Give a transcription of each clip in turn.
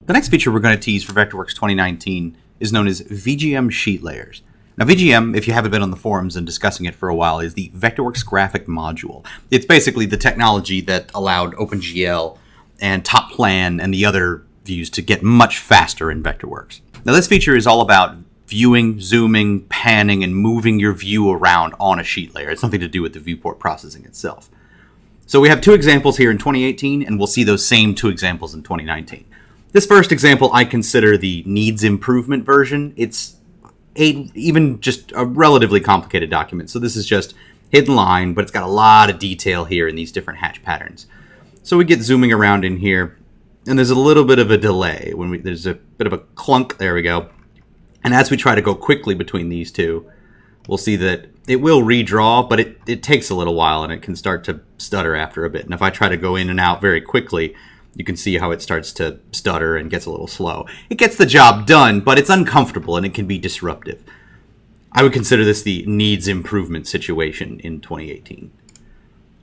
The next feature we're going to tease for Vectorworks 2019 is known as VGM sheet layers. Now VGM, if you haven't been on the forums and discussing it for a while, is the Vectorworks graphic module. It's basically the technology that allowed OpenGL and Top Plan and the other views to get much faster in Vectorworks. Now this feature is all about viewing, zooming, panning, and moving your view around on a sheet layer. It's nothing to do with the viewport processing itself. So we have two examples here in 2018, and we'll see those same two examples in 2019. This first example I consider the needs improvement version. It's even just a relatively complicated document. So this is just hidden line, but it's got a lot of detail here in these different hatch patterns. So we get zooming around in here, and there's a little bit of a delay. There's a bit of a clunk. There we go. And as we try to go quickly between these two, we'll see that it will redraw, but it takes a little while, and it can start to stutter after a bit. And if I try to go in and out very quickly, you can see how it starts to stutter and gets a little slow. It gets the job done, but it's uncomfortable and it can be disruptive. I would consider this the needs improvement situation in 2018.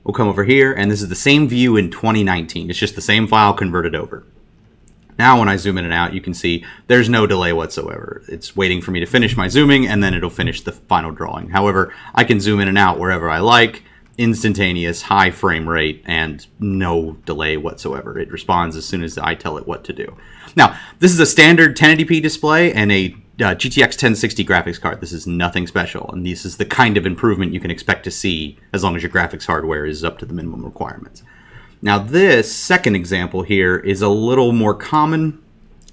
We'll come over here, and this is the same view in 2019. It's just the same file converted over. Now when I zoom in and out, you can see there's no delay whatsoever. It's waiting for me to finish my zooming, and then it'll finish the final drawing. However, I can zoom in and out wherever I like, instantaneous, high frame rate, and no delay whatsoever. It responds as soon as I tell it what to do. Now, this is a standard 1080p display and a GTX 1060 graphics card. This is nothing special, and this is the kind of improvement you can expect to see as long as your graphics hardware is up to the minimum requirements. Now, this second example here is a little more common,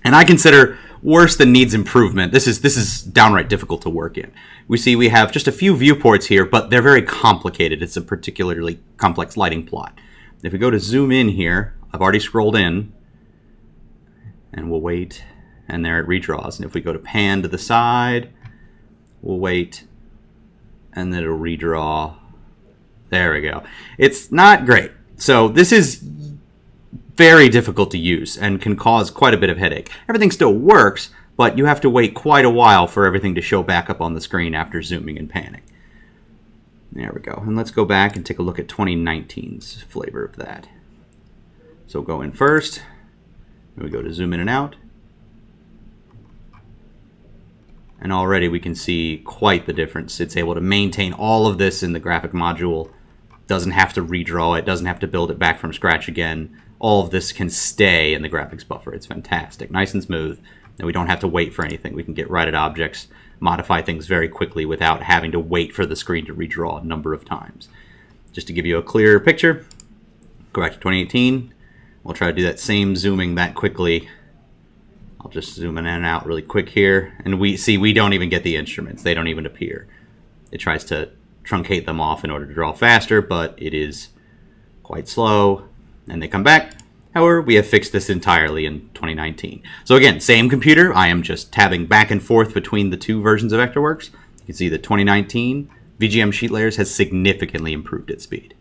and I consider worse than needs improvement. This is downright difficult to work in. We have just a few viewports here, but they're very complicated. It's a particularly complex lighting plot. If we go to zoom in here, I've already scrolled in, and we'll wait, and there it redraws. And if we go to pan to the side, we'll wait, and then it'll redraw. There we go. It's not great. So this is very difficult to use and can cause quite a bit of headache. Everything still works, but you have to wait quite a while for everything to show back up on the screen after zooming and panning. There we go. And let's go back and take a look at 2019's flavor of that. So go in first, and we go to zoom in and out. And already we can see quite the difference. It's able to maintain all of this in the graphic module. Doesn't have to redraw it, doesn't have to build it back from scratch again. All of this can stay in the graphics buffer. It's fantastic, nice and smooth, and we don't have to wait for anything. We can get right at objects, modify things very quickly without having to wait for the screen to redraw a number of times. Just to give you a clearer picture, go back to 2018. We'll try to do that same zooming that quickly. I'll just zoom in and out really quick here, and we don't even get the instruments. They don't even appear. It tries to truncate them off in order to draw faster, but it is quite slow, and they come back. However, we have fixed this entirely in 2019. So again, same computer. I am just tabbing back and forth between the two versions of Vectorworks. You can see that 2019 VGM sheet layers has significantly improved its speed.